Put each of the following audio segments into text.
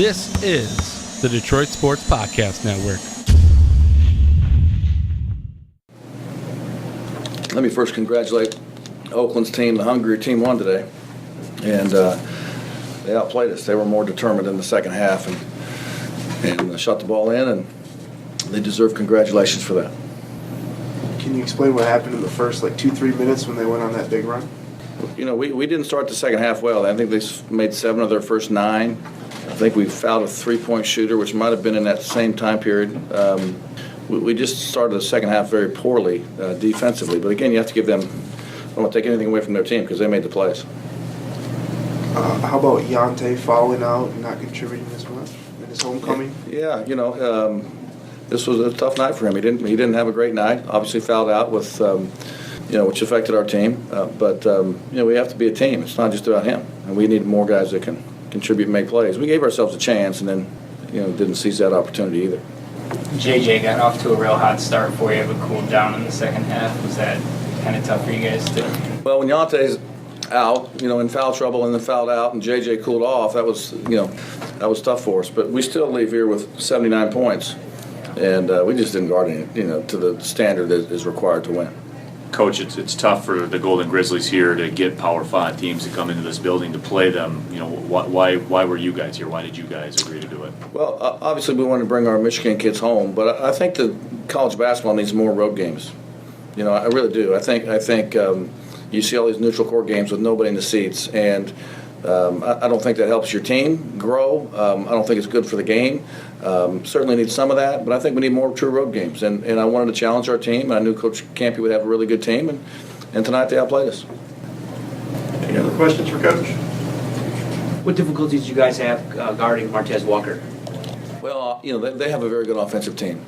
This is the Detroit Sports Podcast Network. Let me first congratulate Oakland's team. The hungrier team won today, and they outplayed us. They were more determined in the second half and shot the ball in, and they deserve congratulations for that. Can you explain what happened in the first 2-3 minutes when they went on that big run? You know, we didn't start the second half well. I think they made 7 of their first 9. I think we fouled a 3-point shooter, which might have been in that same time period. We just started the second half very poorly defensively. But again, you have to give them, I don't want to take anything away from their team because they made the plays. How about Yante fouling out and not contributing as much in his homecoming? Yeah, this was a tough night for him. He didn't have a great night. Obviously fouled out with, which affected our team. But we have to be a team. It's not just about him. And we need more guys that can contribute and make plays. We gave ourselves a chance and then, didn't seize that opportunity either. JJ got off to a real hot start for you, but cooled down in the second half. Was that kind of tough for you guys to? Well, when Yante's out, in foul trouble and then fouled out, and JJ cooled off, that was tough for us. But we still leave here with 79 points, and we just didn't guard any, to the standard that is required to win. Coach, it's tough for the Golden Grizzlies here to get Power 5 teams to come into this building to play them. Why were you guys here? Why did you guys agree to do it? Well, obviously we want to bring our Michigan kids home, but I think that college basketball needs more road games. I really do. I think you see all these neutral court games with nobody in the seats, and I don't think that helps your team grow. I don't think it's good for the game. Certainly need some of that, but I think we need more true road games. And I wanted to challenge our team. I knew Coach Campy would have a really good team, and tonight they outplayed us. Any other questions for Coach? What difficulties do you guys have guarding Martez Walker? Well, they have a very good offensive team.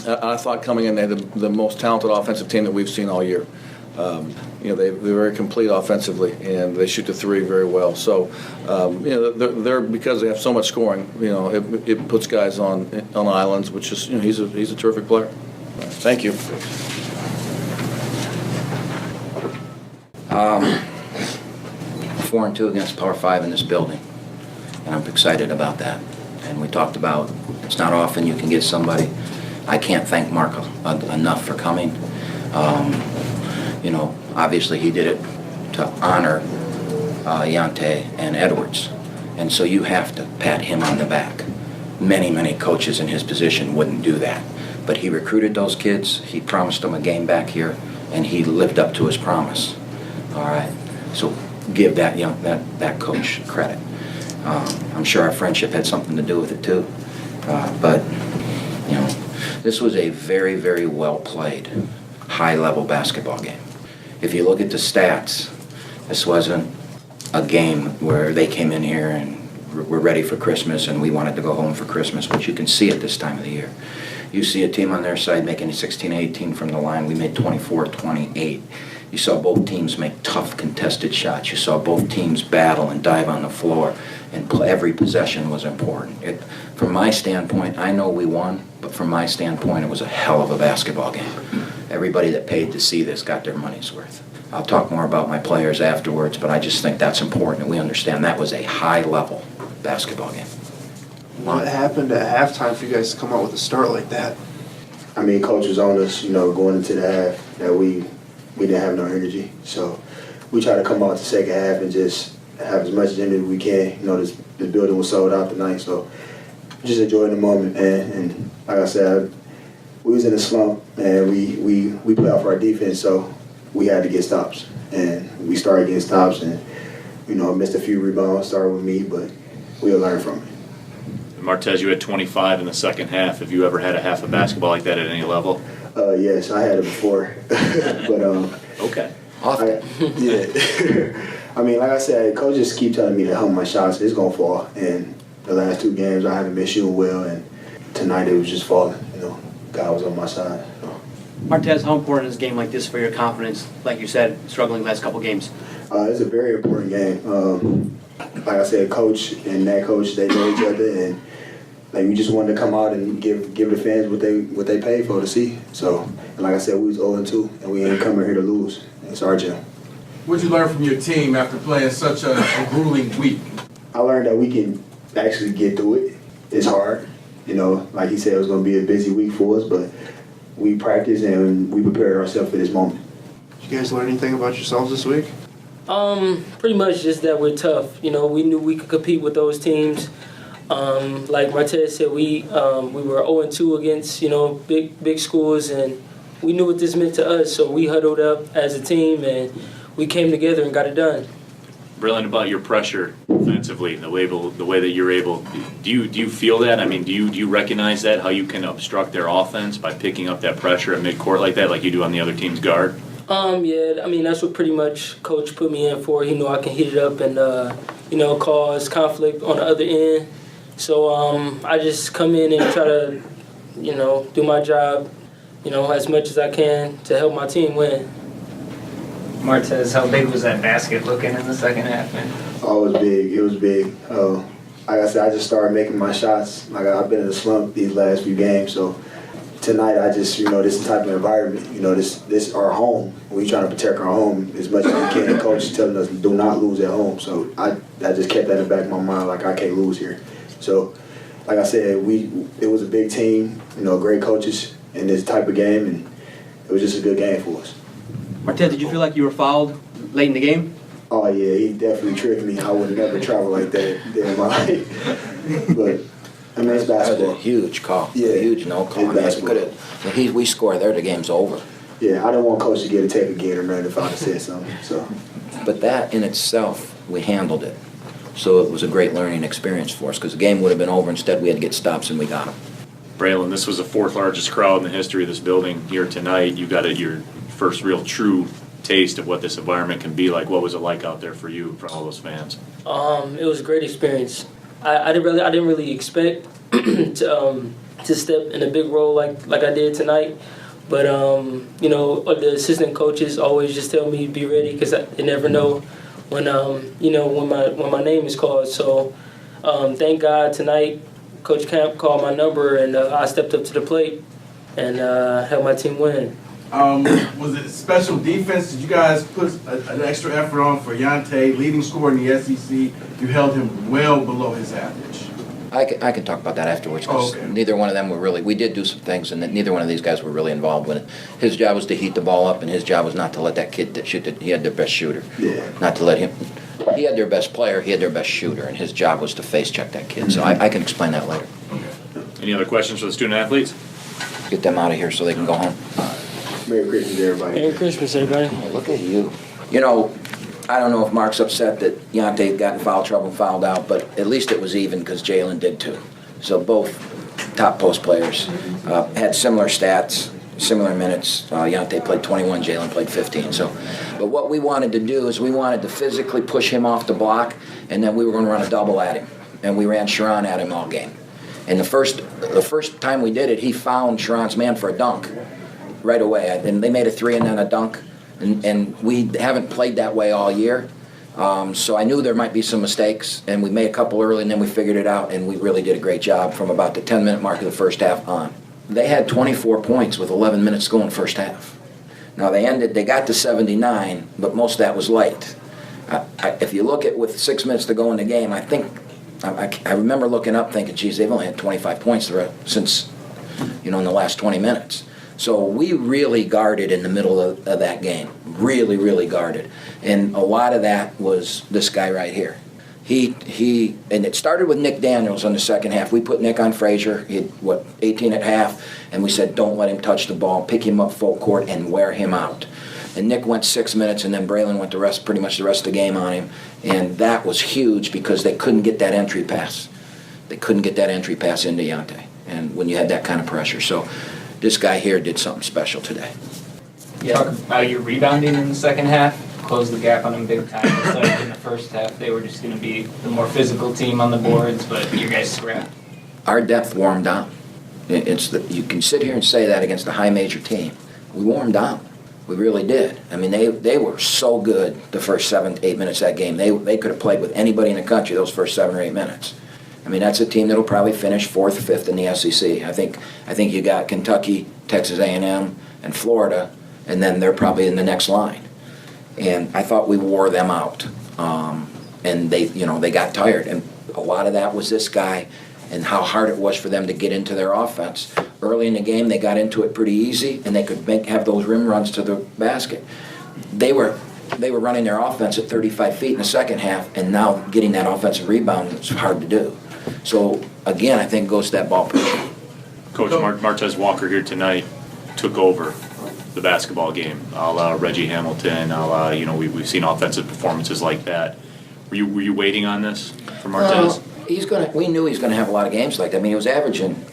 I thought coming in they had the most talented offensive team that we've seen all year. They're very complete offensively, and they shoot the three very well. So, they're because they have so much scoring. It puts guys on islands, which is he's a terrific player. Thank you. 4-2 against Power 5 in this building, and I'm excited about that. And we talked about it's not often you can get somebody. I can't thank Mark enough for coming. Obviously he did it to honor Yante and Edwards. And so you have to pat him on the back. Many, many coaches in his position wouldn't do that. But he recruited those kids, he promised them a game back here, and he lived up to his promise. All right? So give that coach credit. I'm sure our friendship had something to do with it too. But this was a very, very well played, high-level basketball game. If you look at the stats, this wasn't a game where they came in here and we're ready for Christmas and we wanted to go home for Christmas, which you can see at this time of the year. You see a team on their side making 16-18 from the line. We made 24-28. You saw both teams make tough contested shots. You saw both teams battle and dive on the floor, and every possession was important. From my standpoint, I know we won, but from my standpoint, it was a hell of a basketball game. Everybody that paid to see this got their money's worth. I'll talk more about my players afterwards, but I just think that's important, and we understand that was a high-level basketball game. What happened at halftime for you guys to come out with a start like that? Coach was on us, going into the half that we didn't have no energy. So we tried to come out the second half and just have as much energy as we can. The building was sold out tonight, so just enjoying the moment, man. And like I said, we was in a slump, and we play off our defense, so we had to get stops. And we started getting stops, and, missed a few rebounds, started with me, but we'll learn from it. Martez, you had 25 in the second half. Have you ever had a half of basketball like that at any level? Yes, I had it before. But okay. Often. Like I said, coach just keep telling me to help my shots. It's gonna fall. And the last 2 games, I haven't been shooting well, and tonight it was just falling. God was on my side. So. Martez, how important is a game like this for your confidence? Like you said, struggling last couple games. It's a very important game. Like I said, coach and that coach, they know each other, and we just wanted to come out and give the fans what they paid for to see. So, and like I said, we was 0-2, and we ain't coming here to lose. It's our gym. What did you learn from your team after playing such a grueling week? I learned that we can actually get through it. It's hard. You know, like he said, it was going to be a busy week for us, but we practiced and we prepared ourselves for this moment. Did you guys learn anything about yourselves this week? Pretty much just that we're tough. You know, we knew we could compete with those teams. Like Martez said, we were 0-2 against, you know, big schools, and we knew what this meant to us. So we huddled up as a team, and we came together and got it done. Brilliant about your pressure offensively, the way that you're able. Do you feel that? I mean, do you recognize that, how you can obstruct their offense by picking up that pressure at midcourt like that, like you do on the other team's guard? Yeah, I mean, that's what pretty much Coach put me in for. He knew I can heat it up and, you know, cause conflict on the other end. So I just come in and try to, you know, do my job, you know, as much as I can to help my team win. Martez, how big was that basket looking in the second half, man? Oh, it was big. It was big. Like I said, I just started making my shots. Like I've been in a slump these last few games, so tonight I just, you know, this type of environment, you know, this our home. We trying to protect our home as much as we can. The coach is telling us do not lose at home, so I just kept that in the back of my mind, like I can't lose here. So, like I said, it was a big team, you know, great coaches in this type of game, and it was just a good game for us. Martez, did you feel like you were fouled late in the game? Oh yeah, he definitely tricked me. I would never travel like that in my life. But I mean, it's That basketball. was a huge call. Yeah. A huge no call. It's basketball. We score there, the game's over. Yeah, I don't want coach to get a tape again or nothing if I said something. So, But that in itself, we handled it. So it was a great learning experience for us because the game would have been over. Instead, we had to get stops, and we got them. Braylon, this was the fourth largest crowd in the history of this building here tonight. You got your first real true taste of what this environment can be like. What was it like out there for you, for all those fans? It was a great experience. I didn't really expect to step in a big role like I did tonight. But you know, the assistant coaches always just tell me be ready because you never know when you know when my name is called. So thank God tonight, Coach Camp called my number and I stepped up to the plate and helped my team win. Was it special defense? Did you guys put an extra effort on for Yante, leading scorer in the SEC? You held him well below his average. I can talk about that afterwards because neither one of them were really. We did do some things, and neither one of these guys were really involved with it. His job was to heat the ball up, and his job was not to let that kid shoot. He had their best shooter. yeah. Not to let him. He had their best player. He had their best shooter, and his job was to face check that kid. So I can explain that later. Any other questions for the student athletes? Get them out of here so they can go home. Merry Christmas, everybody. Merry Christmas, everybody. Hey, look at you. You know, I don't know if Mark's upset that Yante got in foul trouble and fouled out, but at least it was even because Jalen did too. So both top post players had similar stats, similar minutes. Yante played 21, Jalen played 15. But what we wanted to do is we wanted to physically push him off the block, and then we were going to run a double at him. And we ran Sharon at him all game. And the first time we did it, he found Sharon's man for a dunk right away. And they made a three and then a dunk. And we haven't played that way all year. So I knew there might be some mistakes, and we made a couple early, and then we figured it out, and we really did a great job from about the 10-minute mark of the first half on. They had 24 points with 11 minutes to go in the first half. Now they got to 79, but most of that was late. If you look at with 6 minutes to go in the game, I remember looking up thinking, geez, they've only had 25 points since, in the last 20 minutes. So we really guarded in the middle of that game, really, really guarded. And a lot of that was this guy right here. And it started with Nick Daniels in the second half. We put Nick on Frazier, he had, 18 at half, and we said, don't let him touch the ball, pick him up full court, and wear him out. And Nick went 6 minutes, and then Braylon went pretty much the rest of the game on him. And that was huge because they couldn't get that entry pass. They couldn't get that entry pass into Yante, and when you had that kind of pressure. So this guy here did something special today. Talk about your rebounding in the second half. Closed the gap on them big time. It's like in the first half, they were just going to be the more physical team on the boards, but you guys scrapped. Our depth warmed down. You can sit here and say that against a high major team. We warmed down. We really did. I mean, they were so good the first 7 to 8 minutes of that game. They could have played with anybody in the country those first 7 or 8 minutes. I mean, that's a team that'll probably finish 4th, 5th in the SEC. I think you got Kentucky, Texas A&M, and Florida, and then they're probably in the next line. And I thought we wore them out, and they got tired. And A lot of that was this guy and how hard it was for them to get into their offense. Early in the game, they got into it pretty easy, and they could have those rim runs to the basket. They were running their offense at 35 feet in the second half, and now getting that offensive rebound is hard to do. So, again, I think it goes to that ball pressure. Coach Martez Walker here tonight took over the basketball game, a la Reggie Hamilton, a la, we've seen offensive performances like that. Were you waiting on this for Martez? We knew he was going to have a lot of games like that. I mean, he was averaging.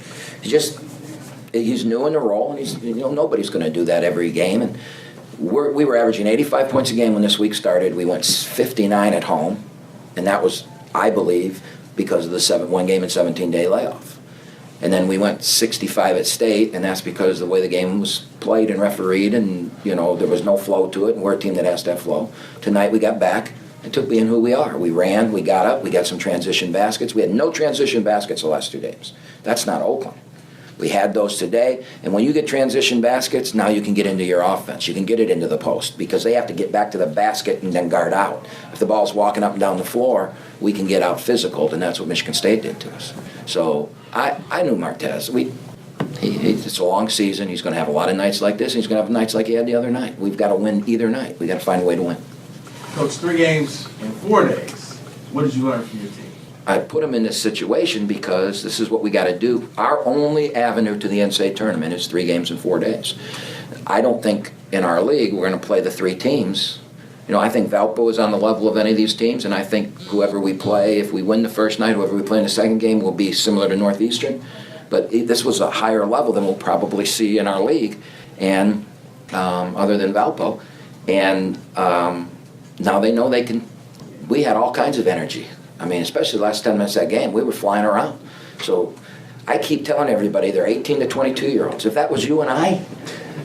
He's new in the role, and nobody's going to do that every game. And we were averaging 85 points a game when this week started. We went 59 at home, and that was, I believe, because of the 1 game and 17-day layoff. And then we went 65 at state, and that's because the way the game was played and refereed, and there was no flow to it, and we're a team that has to have flow. Tonight we got back. It took being who we are. We ran, we got up, we got some transition baskets. We had no transition baskets the last 2 games. That's not Oakland. We had those today, and when you get transition baskets, now you can get into your offense. You can get it into the post because they have to get back to the basket and then guard out. If the ball's walking up and down the floor, we can get out physical, and that's what Michigan State did to us. So I knew Martez. It's a long season. He's going to have a lot of nights like this, and he's going to have nights like he had the other night. We've got to win either night. We've got to find a way to win. Coach, 3 games in 4 days. What did you learn from your team? I put him in this situation because this is what we got to do. Our only avenue to the NCAA tournament is 3 games in 4 days. I don't think in our league we're going to play the 3 teams. I think Valpo is on the level of any of these teams, and I think whoever we play, if we win the first night, whoever we play in the second game will be similar to Northeastern. But this was a higher level than we'll probably see in our league, and other than Valpo. And now they know they can. We had all kinds of energy. I mean, especially the last 10 minutes of that game, we were flying around. So I keep telling everybody they're 18 to 22-year-olds. If that was you and I,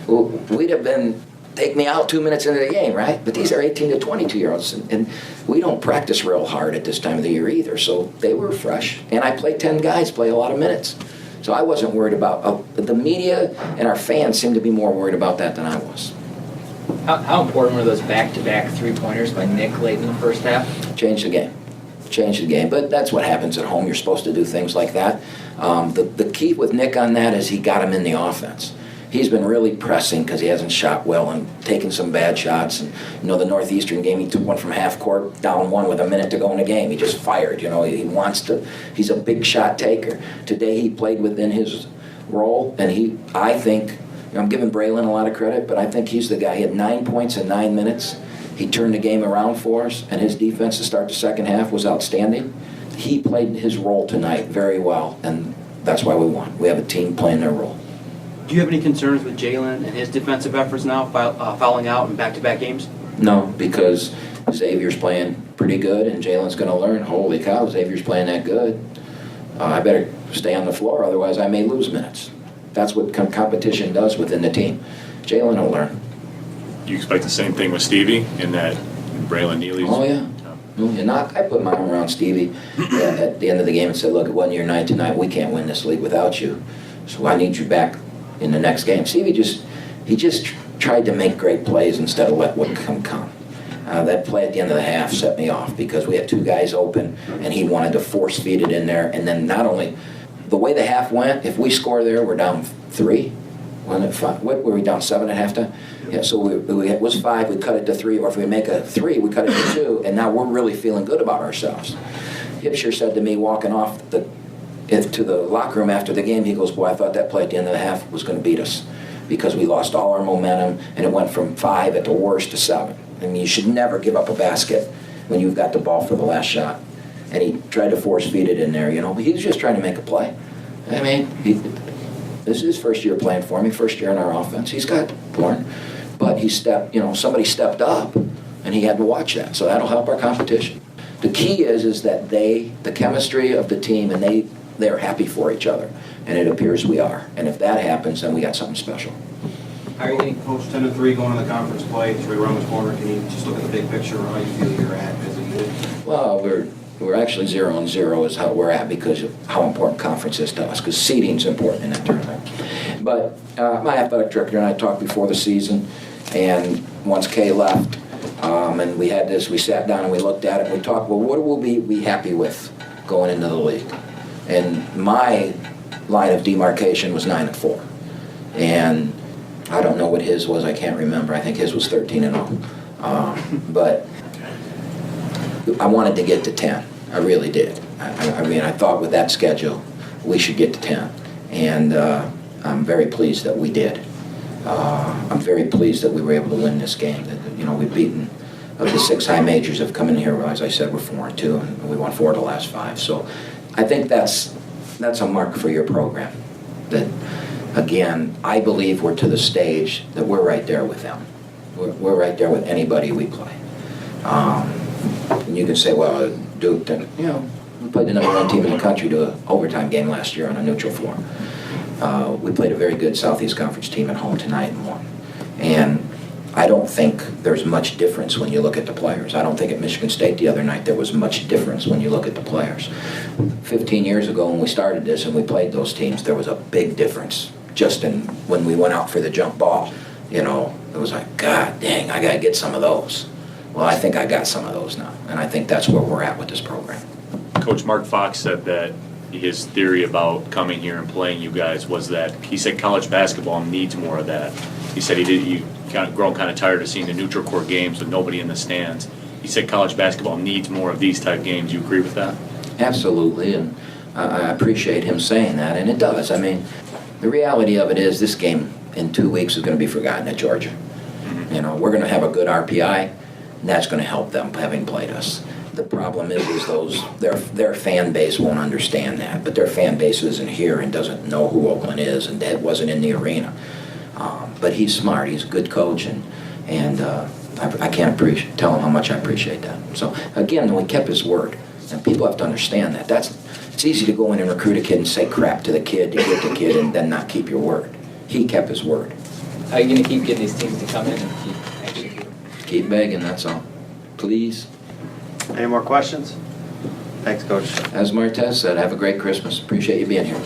we'd have been, take me out 2 minutes into the game, right? But these are 18 to 22-year-olds, and we don't practice real hard at this time of the year either. So they were fresh. And I played 10 guys, play a lot of minutes. So I wasn't worried about, the media and our fans seemed to be more worried about that than I was. How important were those back-to-back three-pointers by Nick late in the first half? Changed the game. But that's what happens at home. You're supposed to do things like that. The key with Nick on that is he got him in the offense. He's been really pressing because he hasn't shot well and taken some bad shots. And the Northeastern game, he took one from half court, down 1 with a minute to go in the game. He just fired. He wants to. He's a big shot taker. Today he played within his role, and I think. I'm giving Braylon a lot of credit, but I think he's the guy. He had 9 points in 9 minutes. He turned the game around for us, and his defense to start the second half was outstanding. He played his role tonight very well, and that's why we won. We have a team playing their role. Do you have any concerns with Jalen and his defensive efforts now, fouling out in back-to-back games? No, because Xavier's playing pretty good, and Jalen's going to learn, holy cow, Xavier's playing that good. I better stay on the floor, otherwise I may lose minutes. That's what competition does within the team. Jalen will learn. Do you expect the same thing with Stevie in that Braylon Neely's? Oh, yeah. I put my arm around Stevie at the end of the game and said, look, it wasn't your night tonight. We can't win this league without you. So I need you back in the next game. Stevie just tried to make great plays instead of let what come. That play at the end of the half set me off because we had 2 guys open, and he wanted to force feed it in there. And then not only the way the half went, if we score there, we're down 3. Wasn't it 5? What were we down 7 at halftime? Yeah, so it was 5. We cut it to 3, or if we make a 3, we cut it to 2, and now we're really feeling good about ourselves. Hipsher said to me walking off to the locker room after the game, he goes, boy, I thought that play at the end of the half was going to beat us because we lost all our momentum, and it went from 5 at the worst to 7. I mean, you should never give up a basket when you've got the ball for the last shot. And he tried to force feed it in there, but he was just trying to make a play. I mean, this is his first year playing for me, first year in our offense. He's got born, but somebody stepped up, and he had to watch that. So that'll help our competition. The key is that the chemistry of the team, and they're happy for each other, and it appears we are. And if that happens, then we got something special. How are you getting Coach 10-3 going in the conference play? It's right around the corner. Can you just look at the big picture of how you feel you're at as a unit? Well, we're actually 0-0 is how we're at because of how important conference is to us, because seeding's important in that tournament. But my athletic director and I talked before the season, and once Kay left, and we sat down and we looked at it and we talked, well, what will we be happy with going into the league. And my line of demarcation was 9-4. And I don't know what his was. I can't remember. I think his was 13-0. But I wanted to get to 10. I really did. I mean, I thought with that schedule, we should get to 10. And I'm very pleased that we did. I'm very pleased that we were able to win this game. That, you know, we've beaten, of the 6 high majors have come in here, as I said, we're 4-2, and we won 4 of the last 5. So I think that's a mark for your program. That, again, I believe we're to the stage that we're right there with them. We're right there with anybody we play. And you can say, well, Duke, then, you know, we played the #1 team in the country to an overtime game last year on a neutral floor. We played a very good Southeast Conference team at home tonight and won. And I don't think there's much difference when you look at the players. I don't think at Michigan State the other night there was much difference when you look at the players. 15 years ago when we started this and we played those teams, there was a big difference just in when we went out for the jump ball. You know, it was like, God dang, I got to get some of those. Well, I think I got some of those now, and I think that's where we're at with this program. Coach Mark Fox said that his theory about coming here and playing you guys was that he said college basketball needs more of that. He said you grown kind of tired of seeing the neutral court games with nobody in the stands. He said college basketball needs more of these type games. You agree with that? Absolutely, and I appreciate him saying that, and it does. I mean, the reality of it is this game in 2 weeks is going to be forgotten at Georgia. Mm-hmm. You know, we're going to have a good RPI, and that's going to help them having played us. The problem is their fan base won't understand that, but their fan base isn't here and doesn't know who Oakland is, and that wasn't in the arena. But he's smart. He's a good coach, and I can't tell him how much I appreciate that. So again, we kept his word, and people have to understand that. It's easy to go in and recruit a kid and say crap to the kid to get the kid, and then not keep your word. He kept his word. How are you going to keep getting these teams to come in and keep executing? Keep begging. That's all. Please. Any more questions? Thanks, Coach. As Martez said, have a great Christmas. Appreciate you being here.